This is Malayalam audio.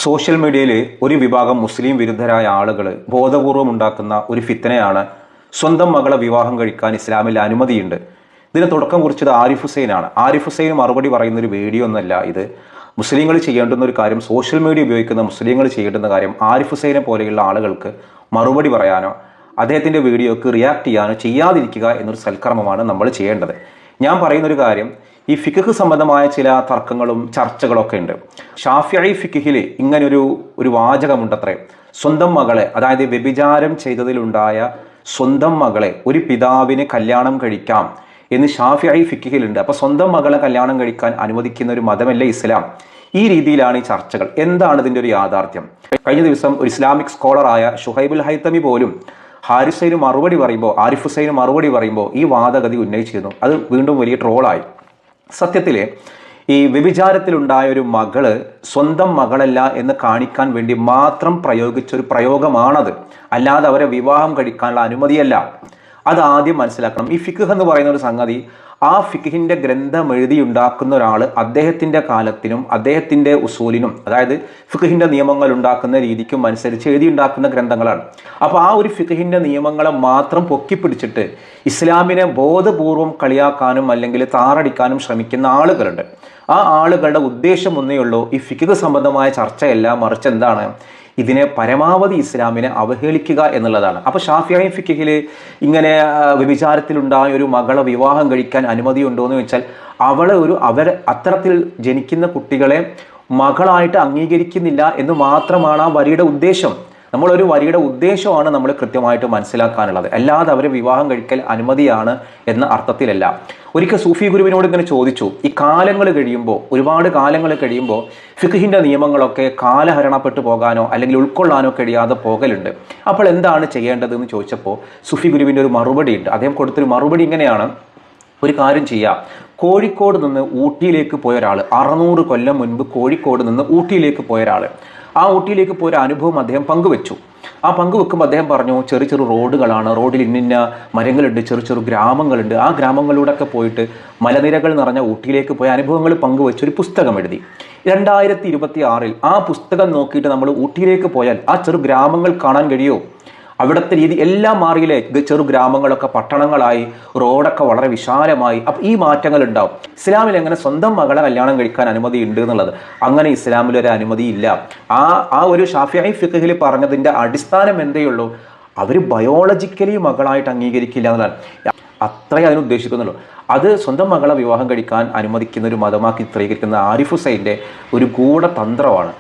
സോഷ്യൽ മീഡിയയിൽ ഒരു വിഭാഗം മുസ്ലിം വിരുദ്ധരായ ആളുകൾ ബോധപൂർവം ഉണ്ടാക്കുന്ന ഒരു ഫിത്തനയാണ് സ്വന്തം മകളെ വിവാഹം കഴിക്കാൻ ഇസ്ലാമിൽ അനുമതിയുണ്ട്. ഇതിന് തുടക്കം കുറിച്ചത് ആരിഫ് ഹുസൈനാണ്. ആരിഫ് ഹുസൈൻ മറുപടി പറയുന്ന ഒരു വീഡിയോ ഒന്നല്ല ഇത്. മുസ്ലിങ്ങൾ ചെയ്യേണ്ടുന്ന ഒരു കാര്യം, സോഷ്യൽ മീഡിയ ഉപയോഗിക്കുന്ന മുസ്ലിങ്ങൾ ചെയ്യേണ്ടുന്ന കാര്യം ആരിഫ് ഹുസൈനെ പോലെയുള്ള ആളുകൾക്ക് മറുപടി പറയാനോ അദ്ദേഹത്തിൻ്റെ വീഡിയോക്ക് റിയാക്ട് ചെയ്യാനോ ചെയ്യാതിരിക്കുക എന്നൊരു സൽക്കർമ്മമാണ് നമ്മൾ ചെയ്യേണ്ടത്. ഞാൻ പറയുന്നൊരു കാര്യം, ഈ ഫിഖ് സംബന്ധമായ ചില തർക്കങ്ങളും ചർച്ചകളൊക്കെ ഉണ്ട്. ഷാഫിഈ ഫിഖിൽ ഇങ്ങനൊരു വാചകമുണ്ടത്രേ: സ്വന്തം മകളെ, അതായത് വ്യഭിചാരം ചെയ്തതിലുണ്ടായ സ്വന്തം മകളെ ഒരു പിതാവിന് കല്യാണം കഴിക്കാം എന്ന് ഷാഫിഈ ഫിഖിലുണ്ട്. അപ്പോൾ സ്വന്തം മകളെ കല്യാണം കഴിക്കാൻ അനുവദിക്കുന്ന ഒരു മതമല്ല ഇസ്ലാം. ഈ രീതിയിലാണ് ഈ ചർച്ചകൾ. എന്താണ് ഇതിൻ്റെ ഒരു യാഥാർത്ഥ്യം? കഴിഞ്ഞ ദിവസം ഒരു ഇസ്ലാമിക് സ്കോളറായ ഷുഹൈബുൽ ഹൈതമി പോലും ആരിഫ് ഹുസൈന് മറുപടി പറയുമ്പോൾ ഈ വാദഗതി ഉന്നയിച്ചിരുന്നു. അത് വീണ്ടും വലിയ ട്രോളായി. സത്യത്തിൽ ഈ വ്യഭിചാരത്തിലുണ്ടായ ഒരു മകള് സ്വന്തം മകളല്ല എന്ന് കാണിക്കാൻ വേണ്ടി മാത്രം പ്രയോഗിച്ചൊരു പ്രയോഗമാണത്. അല്ലാതെ അവരെ വിവാഹം കഴിക്കാനുള്ള അനുമതിയല്ല. അത് ആദ്യം മനസ്സിലാക്കണം. ഈ ഫിഖ് എന്ന് പറയുന്ന ഒരു സംഗതി, ആ ഫിഖിന്റെ ഗ്രന്ഥം എഴുതിയുണ്ടാക്കുന്ന ഒരാൾ അദ്ദേഹത്തിന്റെ കാലത്തിനും അദ്ദേഹത്തിന്റെ ഉസൂലിനും, അതായത് ഫിഖിന്റെ നിയമങ്ങൾ ഉണ്ടാക്കുന്ന രീതിക്കും അനുസരിച്ച് എഴുതിയുണ്ടാക്കുന്ന ഗ്രന്ഥങ്ങളാണ്. അപ്പോൾ ആ ഒരു ഫിഖിന്റെ നിയമങ്ങളെ മാത്രം പൊക്കിപ്പിടിച്ചിട്ട് ഇസ്ലാമിനെ ബോധപൂർവം കളിയാക്കാനും അല്ലെങ്കിൽ താറടിക്കാനും ശ്രമിക്കുന്ന ആളുകളുണ്ട്. ആ ആളുകളുടെ ഉദ്ദേശം ഒന്നേ ഉള്ളൂ, ഈ ഫിഖ് സംബന്ധമായ ചർച്ചയല്ല, മറിച്ച് എന്താണ്, ഇതിനെ പരമാവധി ഇസ്ലാമിനെ അവഹേളിക്കുക എന്നുള്ളതാണ്. അപ്പോൾ ഷാഫിഈ ഫിഖിൽ ഇങ്ങനെ വ്യഭിചാരത്തിലുണ്ടായ ഒരു മകളെ വിവാഹം കഴിക്കാൻ അനുമതി ഉണ്ടോ എന്ന് വെച്ചാൽ അവർ അത്തരത്തിൽ ജനിക്കുന്ന കുട്ടികളെ മകളായിട്ട് അംഗീകരിക്കുന്നില്ല എന്ന് മാത്രമാണ് ആ വരിയുടെ ഉദ്ദേശം. നമ്മളൊരു വരിയുടെ ഉദ്ദേശമാണ് നമ്മൾ കൃത്യമായിട്ട് മനസ്സിലാക്കാനുള്ളത്, അല്ലാതെ അവരെ വിവാഹം കഴിക്കൽ അനുമതിയാണ് എന്ന അർത്ഥത്തിലല്ല. ഒരിക്കൽ സൂഫി ഗുരുവിനോട് ഇങ്ങനെ ചോദിച്ചു, ഈ കാലങ്ങൾ കഴിയുമ്പോൾ, ഒരുപാട് കാലങ്ങൾ കഴിയുമ്പോൾ ഫിഖിന്റെ നിയമങ്ങളൊക്കെ കാലഹരണപ്പെട്ടു പോകാനോ അല്ലെങ്കിൽ ഉൾക്കൊള്ളാനോ കഴിയാതെ പോകലുണ്ട്. അപ്പോൾ എന്താണ് ചെയ്യേണ്ടതെന്ന് ചോദിച്ചപ്പോൾ സൂഫി ഗുരുവിൻ്റെ ഒരു മറുപടി ഉണ്ട്. അദ്ദേഹം കൊടുത്തൊരു മറുപടി ഇങ്ങനെയാണ്: ഒരു കാര്യം ചെയ്യാം, കോഴിക്കോട് നിന്ന് ഊട്ടിയിലേക്ക് പോയ ഒരാൾ, 600 കൊല്ലം മുൻപ് കോഴിക്കോട് നിന്ന് ഊട്ടിയിലേക്ക് പോയ ഒരാൾ, ആ ഊട്ടിയിലേക്ക് പോയ അനുഭവം അദ്ദേഹം പങ്കുവെച്ചു. ആ പങ്കുവെക്കുമ്പോൾ അദ്ദേഹം പറഞ്ഞു, ചെറു റോഡുകളാണ്, റോഡിൽ ഇന്ന മരങ്ങളുണ്ട്, ചെറു ഗ്രാമങ്ങളുണ്ട്. ആ ഗ്രാമങ്ങളിലൂടെയൊക്കെ പോയിട്ട് മലനിരകൾ നിറഞ്ഞ ഊട്ടിയിലേക്ക് പോയ അനുഭവങ്ങൾ പങ്കുവെച്ചൊരു പുസ്തകം എഴുതി. 2026 ആ പുസ്തകം നോക്കിയിട്ട് നമ്മൾ ഊട്ടിയിലേക്ക് പോയാൽ ആ ചെറു ഗ്രാമങ്ങൾ കാണാൻ കഴിയുമോ? അവിടുത്തെ രീതി എല്ലാം മാറിയില്ലേ? ചെറു ഗ്രാമങ്ങളൊക്കെ പട്ടണങ്ങളായി, റോഡൊക്കെ വളരെ വിശാലമായി. അപ്പം ഈ മാറ്റങ്ങൾ ഉണ്ടാവും. ഇസ്ലാമിൽ എങ്ങനെ സ്വന്തം മകളെ കല്യാണം കഴിക്കാൻ അനുമതി ഉണ്ട് എന്നുള്ളത്, അങ്ങനെ ഇസ്ലാമിൽ ഒരു അനുമതി ഇല്ല. ആ ഒരു ഷാഫിഈ ഫിഖിൽ പറഞ്ഞതിൻ്റെ അടിസ്ഥാനം എന്തേ ഉള്ളൂ? അവർ ബയോളജിക്കലി മകളായിട്ട് അംഗീകരിക്കില്ല എന്നതാണ്. അത്രയും അതിനുദ്ദേശിക്കുന്നുള്ളൂ. അത് സ്വന്തം മകളെ വിവാഹം കഴിക്കാൻ അനുവദിക്കുന്ന ഒരു മതമാക്കി ചിത്രീകരിക്കുന്ന ആരിഫ് ഹുസൈൻ്റെ ഒരു ഗൂഢതന്ത്രമാണ്.